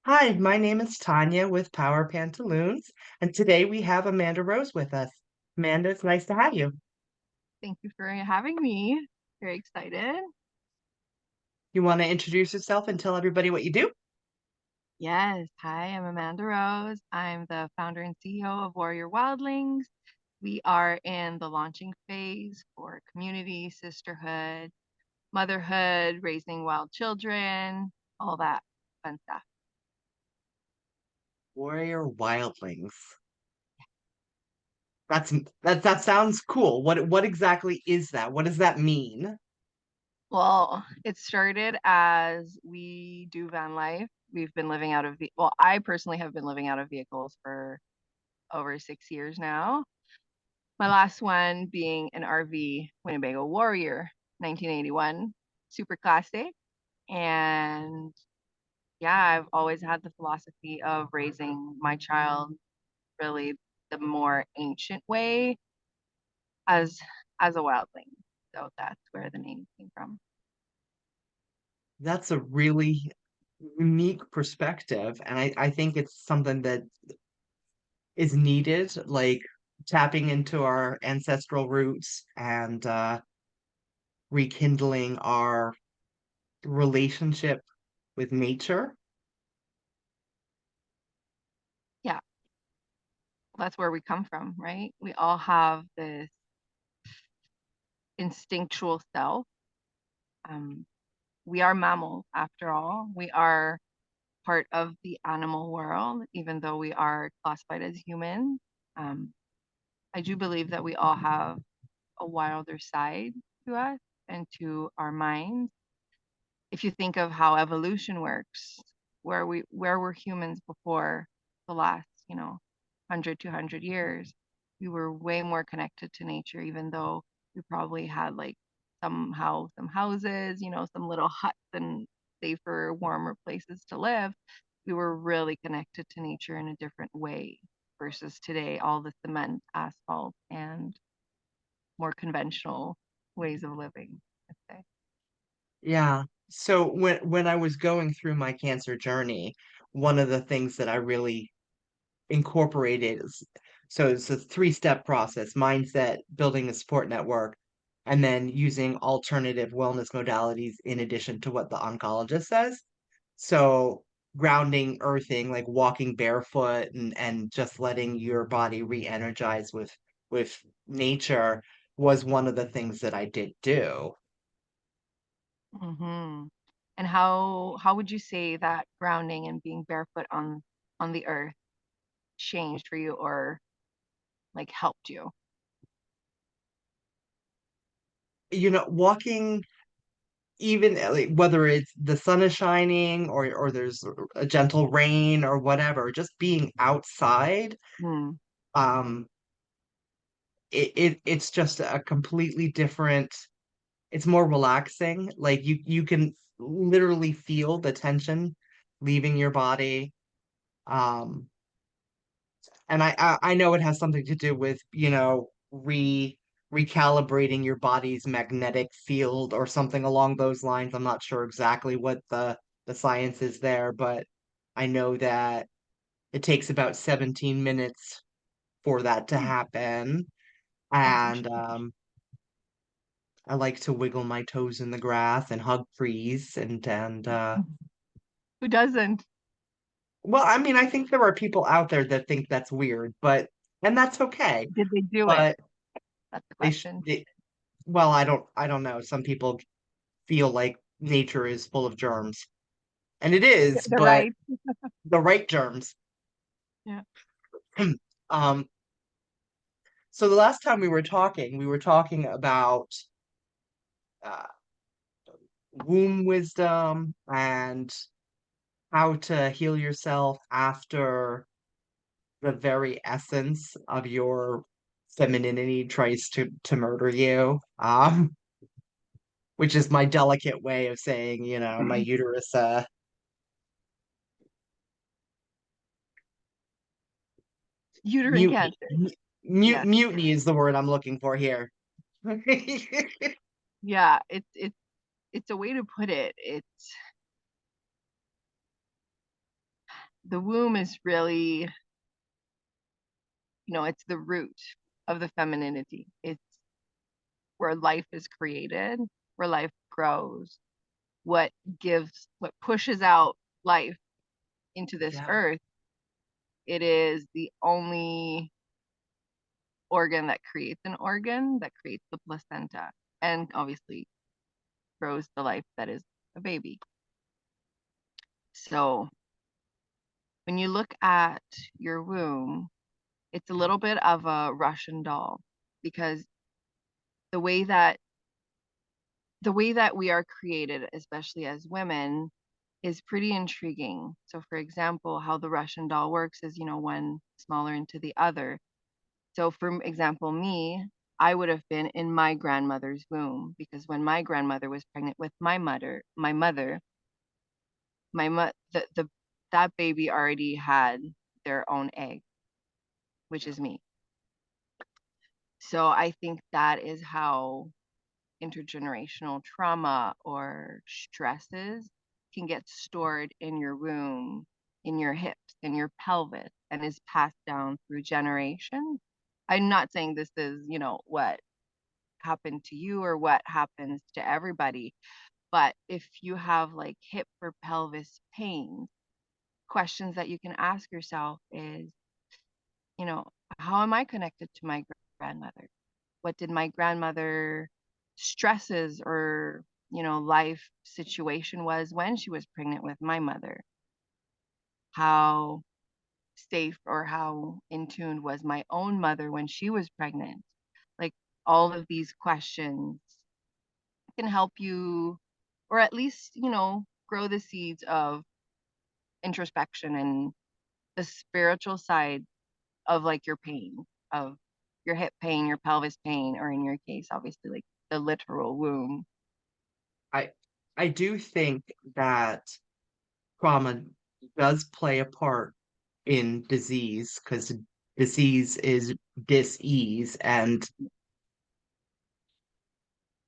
Hi, my name is Tanya with Power Pantaloons, and today we have Amanda Rose with us. Amanda, it's nice to have you. Thank you for having me. Very excited. You want to introduce yourself and tell everybody what you do? Yes. Hi, I'm Amanda Rose. I'm the founder and CEO of Warrior Wildlings. We are in the launching phase for community, sisterhood, motherhood, raising wild children, all that fun stuff. Warrior Wildlings. That's that sounds cool. What exactly is that? What does that mean? Well, it started as we do van life. We've been living out of well, I personally have been living out of vehicles for over 6 years now. My last one being an RV Winnebago Warrior, 1981, super classic. And yeah, I've always had the philosophy of raising my child really the more ancient way as as a wildling. So that's where the name came from. That's a really unique perspective, and I think it's something that is needed, like tapping into our ancestral roots and rekindling our relationship with nature. Yeah, that's where we come from, right? We all have this instinctual self. Um, we are mammals after all. We are part of the animal world, even though we are classified as humans. Um, I do believe that we all have a wilder side to us and to our minds. If you think of how evolution works, where were humans before the last, 100, 200 years, we were way more connected to nature, even though we probably had like somehow some houses, some little huts and safer, warmer places to live. We were really connected to nature in a different way versus today, all the cement, asphalt, and more conventional ways of living, I'd say. Yeah. So when I was going through my cancer journey, one of the things that I really incorporated is so it's a three-step process: mindset, building a support network, and then using alternative wellness modalities in addition to what the oncologist says. So grounding, earthing, like walking barefoot and just letting your body re-energize with nature was one of the things that I did do. Hmm. And how would you say that grounding and being barefoot on the earth changed for you or like helped you? Walking, even like, whether it's the sun is shining or there's a gentle rain or whatever, just being outside, Mm, um, it's just a completely different, it's more relaxing. Like you can literally feel the tension leaving your body. Um, and I know it has something to do with, recalibrating your body's magnetic field or something along those lines. I'm not sure exactly what the science is there, but I know that it takes about 17 minutes for that to happen. gosh, And I like to wiggle my toes in the grass and hug trees and who doesn't? well, I mean, I think there are people out there that think that's weird, but and that's okay. Did they do it? But That's the they, sh- question. they well, I don't know. Some people feel like nature is full of germs, and it is, They're but right. the right germs. Yeah. Um, so the last time we were talking about uh, womb wisdom and how to heal yourself after the very essence of your femininity tries to murder you. Which is my delicate way of saying, my uterus Uterine mutiny. cancer. Yes. Mutiny is the word I'm looking for here. Yeah, it's a way to put it. It's the womb is really, it's the root of the femininity. It's where life is created, where life grows, what what pushes out life into this Yeah, earth. It is the only organ that creates an organ, that creates the placenta, and obviously grows the life that is a baby. So when you look at your womb, it's a little bit of a Russian doll, because the way that the way that we are created, especially as women, is pretty intriguing. So for example, how the Russian doll works is, one smaller into the other. So for example, me, I would have been in my grandmother's womb, because when my grandmother was pregnant with my mo- the that baby already had their own egg, which is me. So I think that is how intergenerational trauma or stresses can get stored in your womb, in your hips, in your pelvis, and is passed down through generations. I'm not saying this is, what happened to you or what happens to everybody, but if you have like hip or pelvis pain, questions that you can ask yourself is, you know, how am I connected to my grandmother? What did my grandmother stresses or, life situation was when she was pregnant with my mother? How safe or how in tune was my own mother when she was pregnant? Like all of these questions can help you, or at least, grow the seeds of introspection and the spiritual side of like your pain, of your hip pain, your pelvis pain, or in your case, obviously, like the literal womb. I I do think that trauma does play a part in disease because disease is dis-ease, and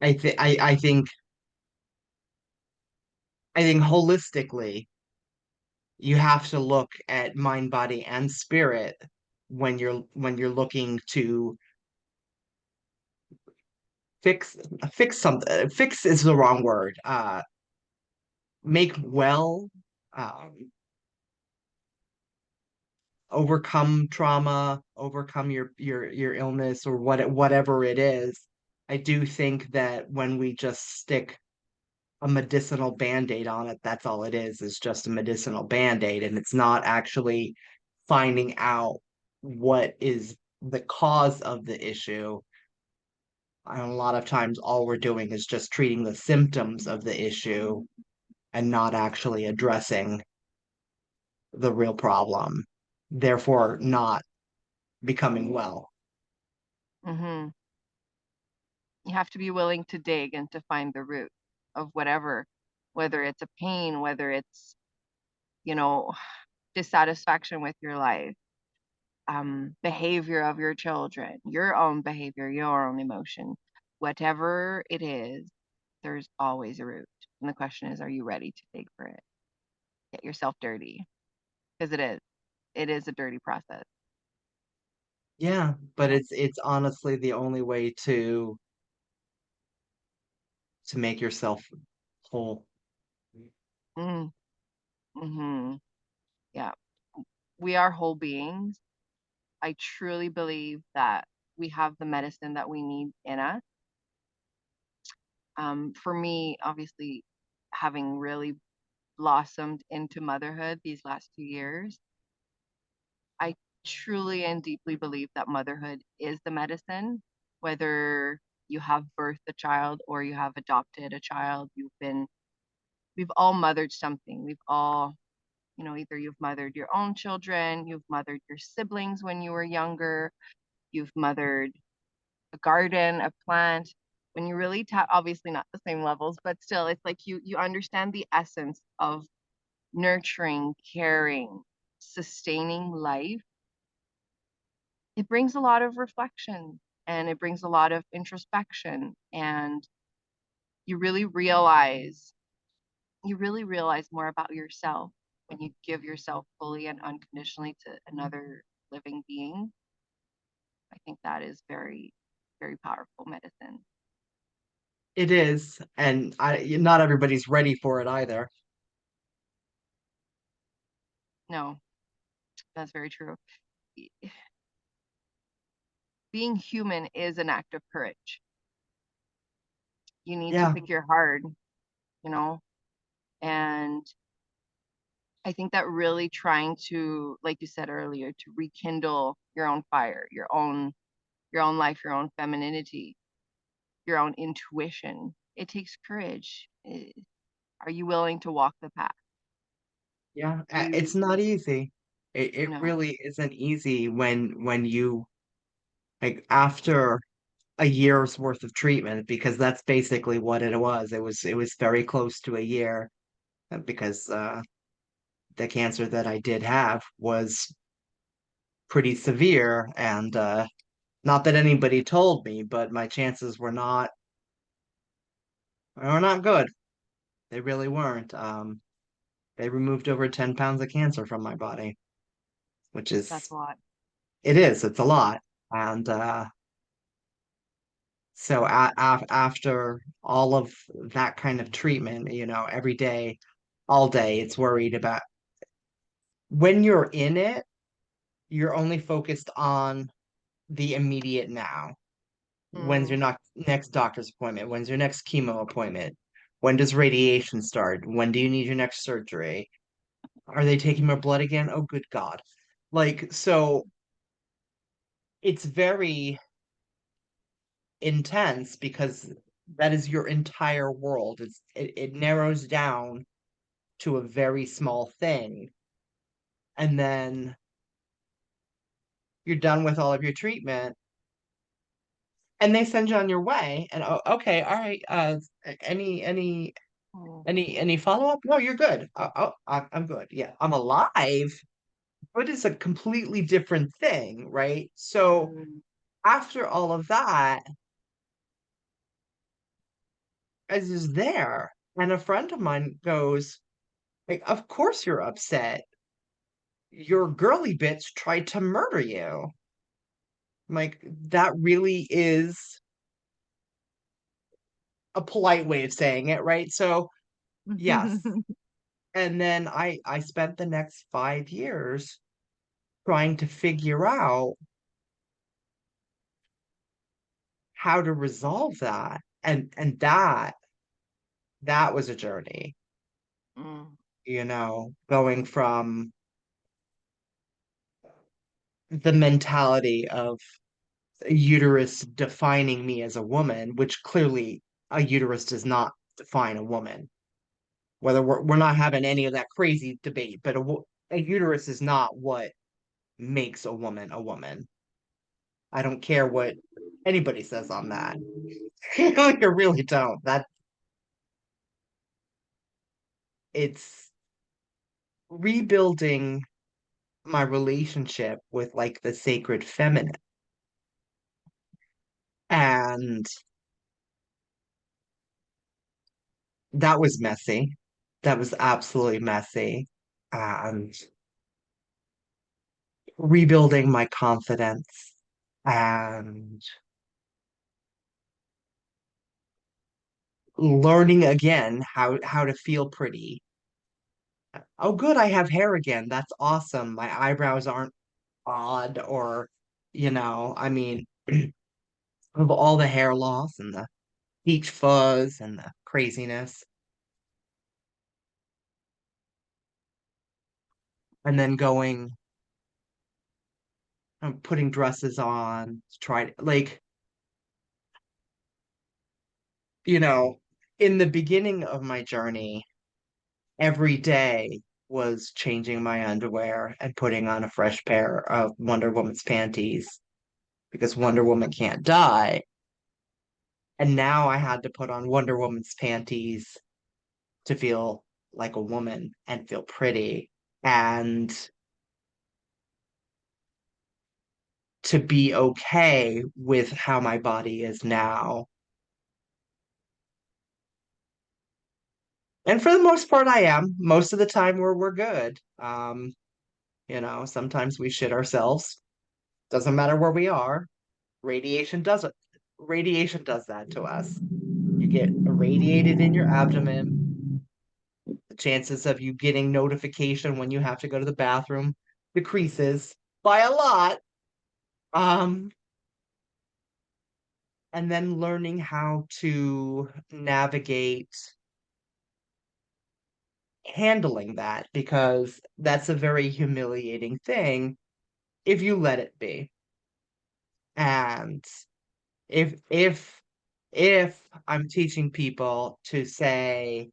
I think holistically you have to look at mind, body, and spirit when you're looking to fix fix something. Fix is the wrong word. Make well, um, overcome trauma, overcome your illness or whatever it is. I do think that when we just stick a medicinal band-aid on it, that's all it is just a medicinal band-aid, and it's not actually finding out what is the cause of the issue. And a lot of times all we're doing is just treating the symptoms of the issue and not actually addressing the real problem, therefore not becoming well. Hmm. You have to be willing to dig and to find the root of whatever, whether it's a pain, whether it's, you know, dissatisfaction with your life, behavior of your children, your own behavior, your own emotion, whatever it is, there's always a root. And the question is, are you ready to dig for it? Get yourself dirty, because it is a dirty process. Yeah, but it's honestly the only way to make yourself whole. Mm, hmm. Yeah, we are whole beings. I truly believe that we have the medicine that we need in us. For me, obviously, having really blossomed into motherhood these last 2 years, I truly and deeply believe that motherhood is the medicine. Whether you have birthed a child or you have adopted a child, we've all mothered something. We've all, either you've mothered your own children, you've mothered your siblings when you were younger, you've mothered a garden, a plant. When you really tap, obviously not the same levels, but still, it's like you understand the essence of nurturing, caring, sustaining life. It brings a lot of reflection and it brings a lot of introspection, and you really realize you really realize more about yourself. when you give yourself fully and unconditionally to another living being, I think that is very, very powerful medicine. It is, and not everybody's ready for it either. No, that's very true. Being human is an act of courage. You need to Yeah, pick your heart, you know, and I think that really trying to, like you said earlier, to rekindle your own fire, your own life, your own femininity, your own intuition. It takes courage. Are you willing to walk the path? yeah, Do it's you not easy. It know? really isn't easy when you like after a year's worth of treatment because that's basically what it was. It was very close to a year because the cancer that I did have was pretty severe and not that anybody told me, but my chances were not good. They really weren't. They removed over 10 pounds of cancer from my body, which That's is a lot. it's a lot. And so after all of that kind of treatment, every day, all day, it's worried about when you're in it, you're only focused on the immediate now. When's your Mm. next doctor's appointment? When's your next chemo appointment? When does radiation start? When do you need your next surgery? Are they taking my blood again? Oh, good God. So it's very intense because that is your entire world. It narrows down to a very small thing. And then you're done with all of your treatment and they send you on your way. And oh, okay, all right. Any Mm. any follow-up? No, you're good. I'm good. Yeah, I'm alive. But it's a completely different thing, right? So Mm. after all of that, I was there, and a friend of mine goes, like, of course you're upset. Your girly bitch tried to murder you. Like, that really is a polite way of saying it, right? So, yes. And then I spent the next 5 years trying to figure out how to resolve that. And that was a journey, Mm. going from the mentality of a uterus defining me as a woman, which clearly a uterus does not define a woman. Whether we're not having any of that crazy debate, but a uterus is not what makes a woman a woman. I don't care what anybody says on that. I really don't. That it's rebuilding my relationship with like the sacred feminine. And that was messy. That was absolutely messy. And rebuilding my confidence and learning again how to feel pretty. Oh, good, I have hair again. That's awesome. My eyebrows aren't odd or, I mean, of all the hair loss and the peach fuzz and the craziness, and then going and putting dresses on, to try to, like, you know, in the beginning of my journey, every day was changing my underwear and putting on a fresh pair of Wonder Woman's panties because Wonder Woman can't die. And now I had to put on Wonder Woman's panties to feel like a woman and feel pretty and to be okay with how my body is now. And for the most part, I am. Most of the time, we're good. Sometimes we shit ourselves. Doesn't matter where we are. Radiation does it. Radiation does that to us. You get irradiated in your abdomen. The chances of you getting notification when you have to go to the bathroom decreases by a lot. Um, and then learning how to navigate handling that because that's a very humiliating thing if you let it be. And if I'm teaching people to say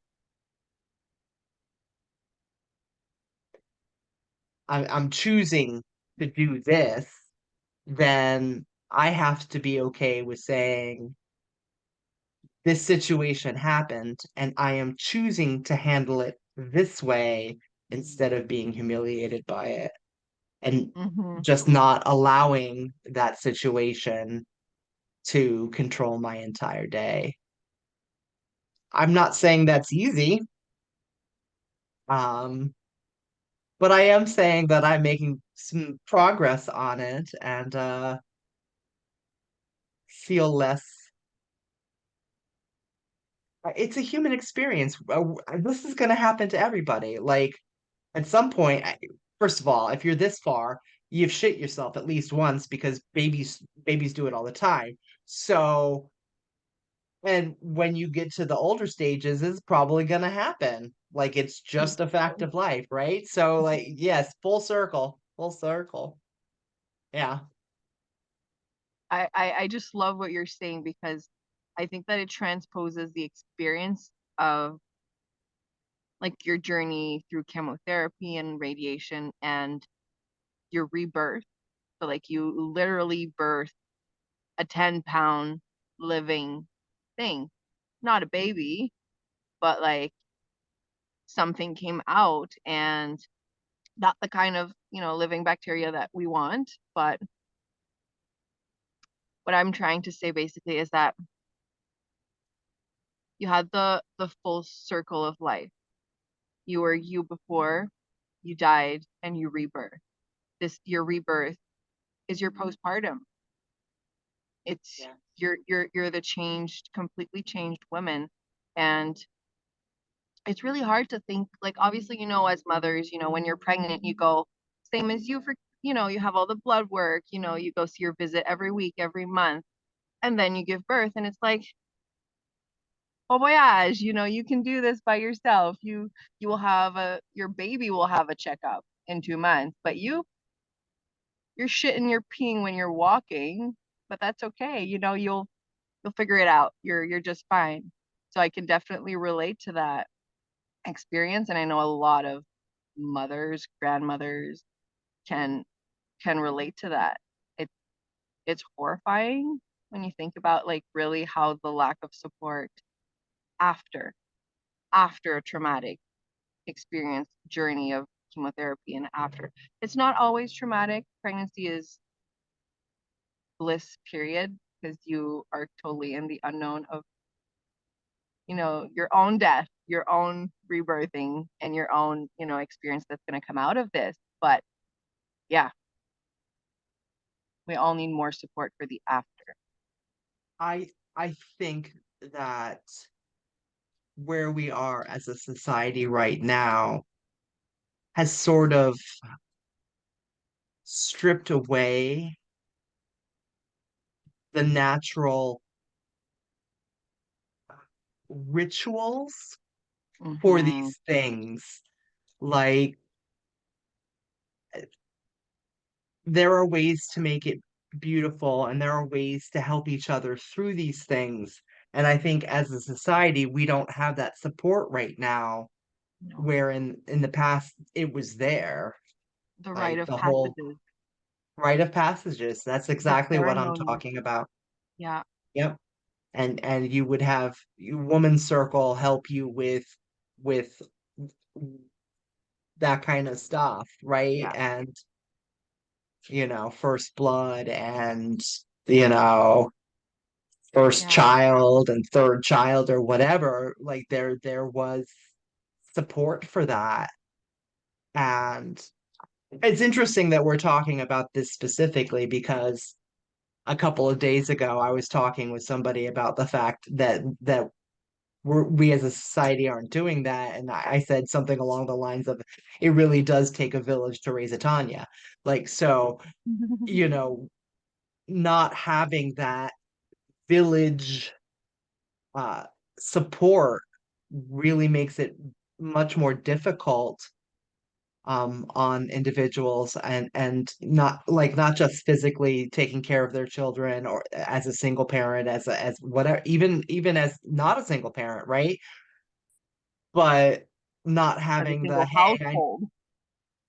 I'm choosing to do this, then I have to be okay with saying this situation happened and I am choosing to handle it this way instead of being humiliated by it and Hmm. just not allowing that situation to control my entire day. I'm not saying that's easy, um, but I am saying that I'm making some progress on it and feel less. It's a human experience. This is going to happen to everybody. Like at some point, first of all, if you're this far, you've shit yourself at least once because babies do it all the time. So, and when you get to the older stages, it's probably going to happen. Like it's just a fact of life, right? So, like, yes, full circle, full circle. Yeah. I just love what you're saying because I think that it transposes the experience of like your journey through chemotherapy and radiation and your rebirth. So like you literally birth a 10-pound living thing, not a baby, but like something came out and not the kind of, living bacteria that we want. But what I'm trying to say basically is that you had the full circle of life. You were you before you died and you rebirth. This your rebirth is your postpartum. It's Yeah. you're the changed, completely changed woman. And it's really hard to think like obviously, as mothers, when you're pregnant, you go same as you for you have all the blood work, you go see your visit every week, every month, and then you give birth and it's like, oh voyage, you can do this by yourself. You will have a your baby will have a checkup in 2 months, but you're shitting, you're peeing when you're walking, but that's okay. You'll figure it out. You're just fine. So I can definitely relate to that experience, and I know a lot of mothers, grandmothers can can relate to that. It's it's horrifying when you think about like really how the lack of support after after a traumatic experience journey of chemotherapy and after. It's not always traumatic. Pregnancy is bliss period because you are totally in the unknown of your own death, your own rebirthing, and your own experience that's going to come out of this. But yeah, we all need more support for the after. I think that where we are as a society right now has sort of stripped away the natural rituals for Hmm. these things. Like, there are ways to make it beautiful, and there are ways to help each other through these things. And I think as a society, we don't have that support right now, No, where in the past it was there. the rite Like of the whole passages, rite of passages. That's the exactly what I'm ceremonies. talking about. Yeah, Yep. And you would have woman's circle help you with that kind of stuff, right? yeah, And first blood and you know first yeah, child and third child or whatever. Like there was. support for that. And it's interesting that we're talking about this specifically because a couple of days ago I was talking with somebody about the fact that we as a society aren't doing that. And I said something along the lines of, it really does take a village to raise a Tanya. Like, so, you know, not having that village uh, support really makes it much more difficult on individuals and not just physically taking care of their children or as a single parent as whatever even as not a single parent, right? But not As a having the single hey household.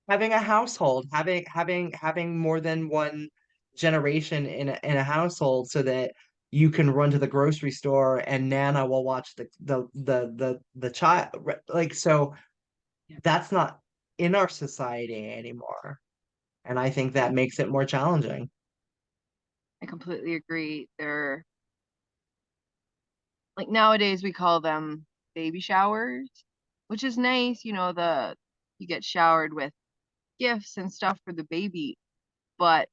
having a household, having more than one generation in a household so that you can run to the grocery store and Nana will watch the child. Like, so that's not in our society anymore. And I think that makes it more challenging. I completely agree. They're like nowadays we call them baby showers, which is nice, the you get showered with gifts and stuff for the baby, but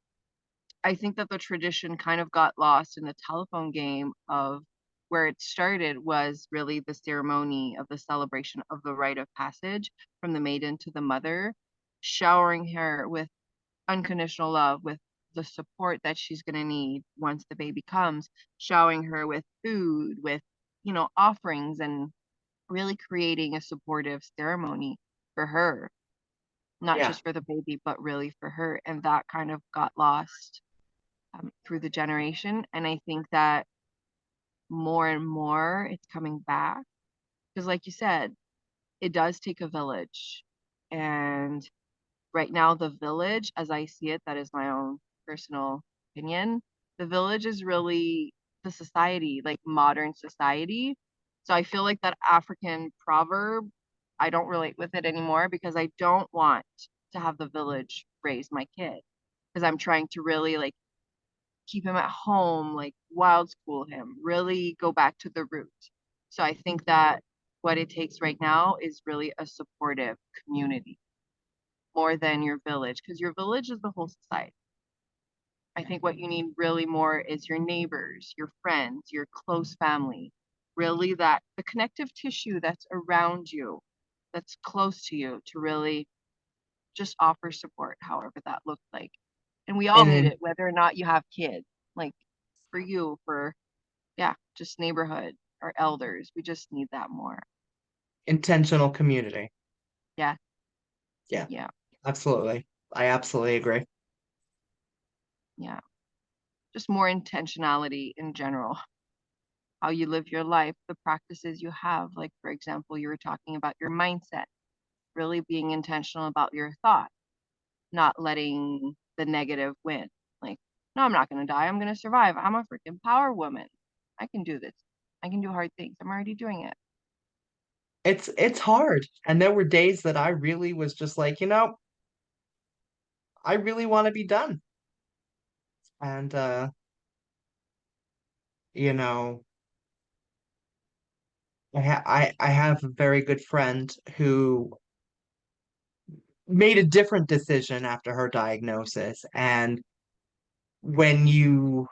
I think that the tradition kind of got lost in the telephone game of where it started was really the ceremony of the celebration of the rite of passage from the maiden to the mother, showering her with unconditional love, with the support that she's going to need once the baby comes, showering her with food, with, offerings, and really creating a supportive ceremony for her, not Yeah. just for the baby, but really for her. And that kind of got lost through the generation. And I think that more and more it's coming back because, like you said, it does take a village. And right now, the village, as I see it, that is my own personal opinion, the village is really the society, like modern society. So I feel like that African proverb, I don't relate with it anymore because I don't want to have the village raise my kid because I'm trying to really like keep him at home, like wild school him, really go back to the roots. So I think that what it takes right now is really a supportive community more than your village, because your village is the whole society. I think what you need really more is your neighbors, your friends, your close family, really that the connective tissue that's around you, that's close to you to really just offer support, however that looks like. And we all And need then it, whether or not you have kids. Like for you, for yeah, just neighborhood or elders. We just need that more. intentional community. Yeah, Yeah, yeah, absolutely. I absolutely agree. yeah. Just more intentionality in general. How you live your life, the practices you have. Like, for example, you were talking about your mindset, really being intentional about your thought, not letting the negative win. Like, no, I'm not going to die. I'm going to survive. I'm a freaking power woman. I can do this. I can do hard things. I'm already doing it. It's hard. And there were days that I really was just like, I really want to be done. And you know, I have a very good friend who made a different decision after her diagnosis. And when you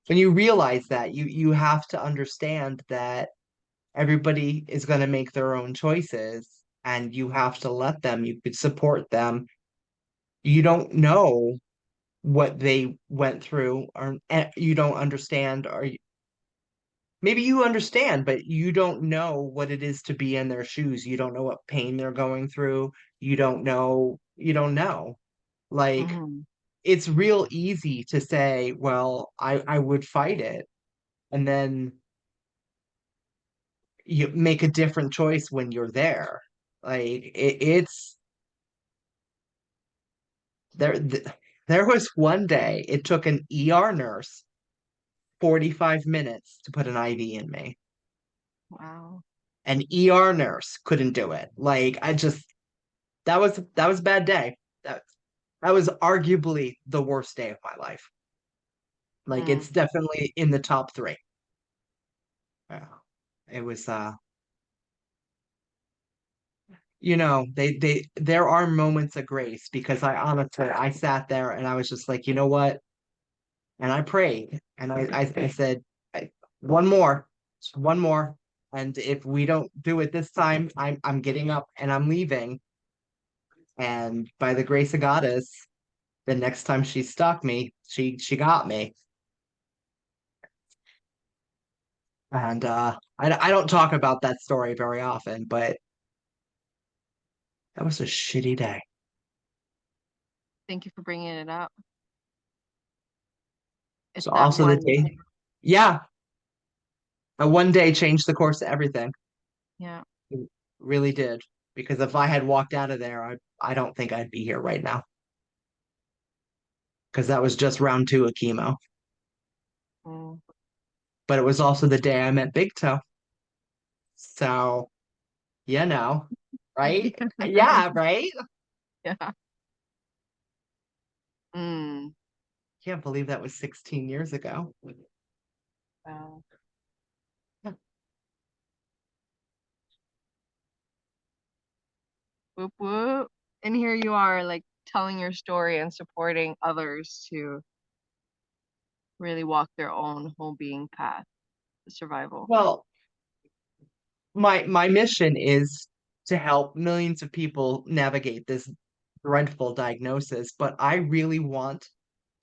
when you realize that, you have to understand that everybody is going to make their own choices and you have to let them, you could support them. You don't know what they went through or you don't understand or maybe you understand, but you don't know what it is to be in their shoes. You don't know what pain they're going through. You don't know. Like, Hmm. it's real easy to say, well, I would fight it. And then you make a different choice when you're there. Like it's there. There was one day it took an ER nurse 45 minutes to put an IV in me. Wow. An ER nurse couldn't do it. Like I just that was a bad day. That that was arguably the worst day of my life. Like Mm. it's definitely in the top three. Yeah. It was there are moments of grace because I sat there and I was just like, you know what? And I prayed and I said, one more, just one more. And if we don't do it this time, I'm getting up and I'm leaving. And by the grace of goddess, the next time she stuck me, she got me. And I don't talk about that story very often, but that was a shitty day. Thank you for bringing it up. It's So that also the one. day, yeah, a one day changed the course of everything. Yeah. It really did. Because if I had walked out of there, I don't think I'd be here right now. Because that was just round two of chemo. Mm. But it was also the day I met Big Toe. So, right? Yeah, right? Yeah. Mm. Can't believe that was 16 years ago. Wow. Whoop whoop. And here you are, like telling your story and supporting others to really walk their own whole being path to survival. Well, my mission is to help millions of people navigate this dreadful diagnosis, but I really want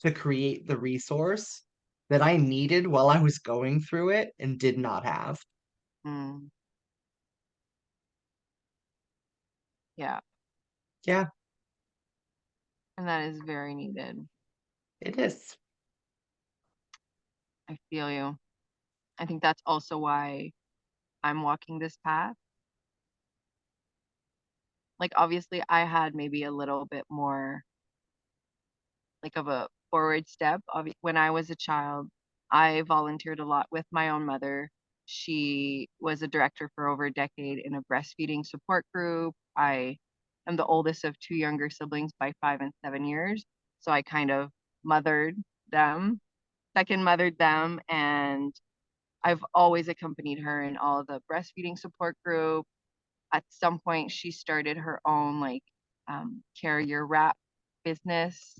to create the resource that I needed while I was going through it and did not have. Mm. Yeah. Yeah, And that is very needed. it is. I feel you. I think that's also why I'm walking this path. Like, obviously, I had maybe a little bit more like of a forward step. When I was a child, I volunteered a lot with my own mother. She was a director for over a decade in a breastfeeding support group. I am the oldest of two younger siblings by 5 and 7 years. So I kind of mothered them, second mothered them, and I've always accompanied her in all of the breastfeeding support group. At some point, she started her own like carrier wrap business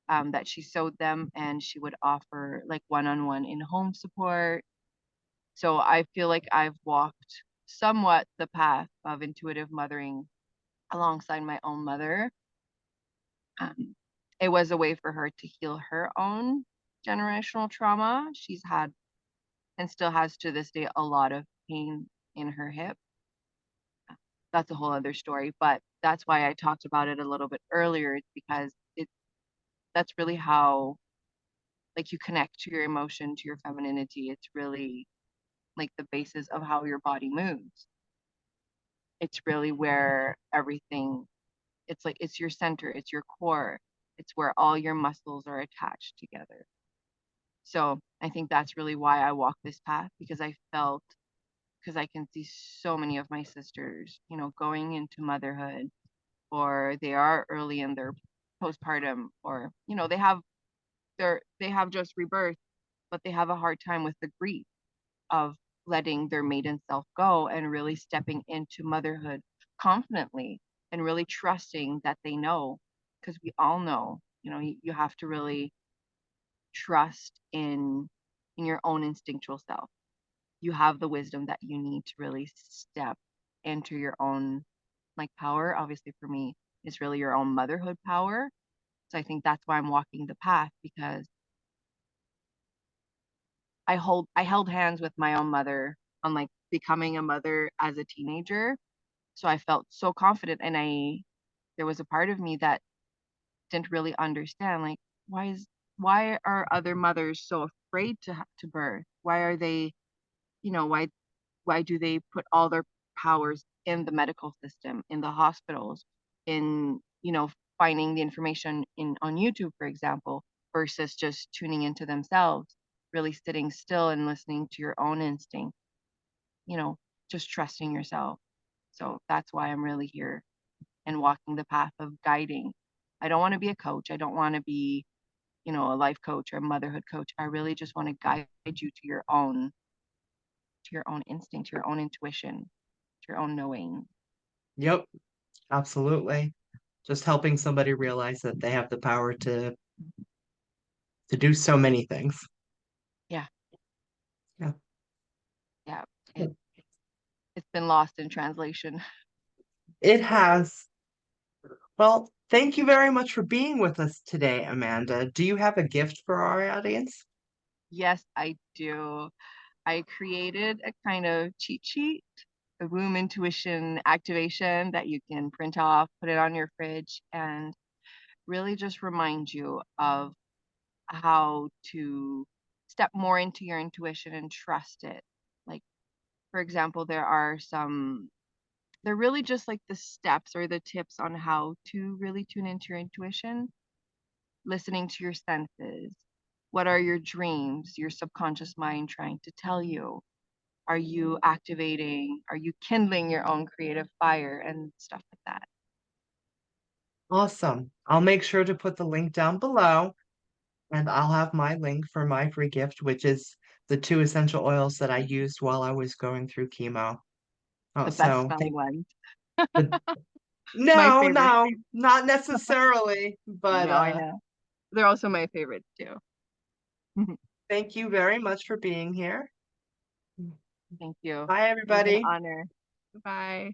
that she sewed them and she would offer like one-on-one in-home support. So I feel like I've walked somewhat the path of intuitive mothering alongside my own mother. Um, it was a way for her to heal her own generational trauma. She's had and still has to this day a lot of pain in her hip. That's a whole other story, but that's why I talked about it a little bit earlier. It's because that's really how like you connect to your emotion, to your femininity. It's really like the basis of how your body moves. It's really where everything, it's like it's your center, it's your core, it's where all your muscles are attached together. So I think that's really why I walk this path because because I can see so many of my sisters, going into motherhood or they are early in their postpartum or, they have just rebirth, but they have a hard time with the grief of letting their maiden self go and really stepping into motherhood confidently and really trusting that they know because we all know you have to really trust in your own instinctual self. You have the wisdom that you need to really step into your own like power. Obviously for me is really your own motherhood power. So I think that's why I'm walking the path because I held hands with my own mother on like becoming a mother as a teenager. So I felt so confident and there was a part of me that didn't really understand like why are other mothers so afraid to birth? Why are they, why do they put all their powers in the medical system, in the hospitals, in, finding the information in on YouTube, for example, versus just tuning into themselves, really sitting still and listening to your own instinct, you know, just trusting yourself. So that's why I'm really here and walking the path of guiding. I don't want to be a coach. I don't want to be, a life coach or a motherhood coach. I really just want to guide you to your own instinct, to your own intuition, to your own knowing. Yep. Absolutely. Just helping somebody realize that they have the power to do so many things. Yeah, Yeah. yeah. It's been lost in translation. It has. Well, thank you very much for being with us today, Amanda. Do you have a gift for our audience? Yes, I do. I created a kind of cheat sheet, a womb intuition activation that you can print off, put it on your fridge, and really just remind you of how to step more into your intuition and trust it. Like, for example, they're really just like the steps or the tips on how to really tune into your intuition, listening to your senses. What are your dreams, your subconscious mind trying to tell you? Are you activating? Are you kindling your own creative fire and stuff like that? Awesome. I'll make sure to put the link down below, and I'll have my link for my free gift, which is the two essential oils that I used while I was going through chemo. Oh, The best so smelling ones. the, My no, favorite. no, not necessarily, but No, I know. They're also my favorites too. thank you very much for being here. Thank you. Bye, It was an everybody. honor. Bye.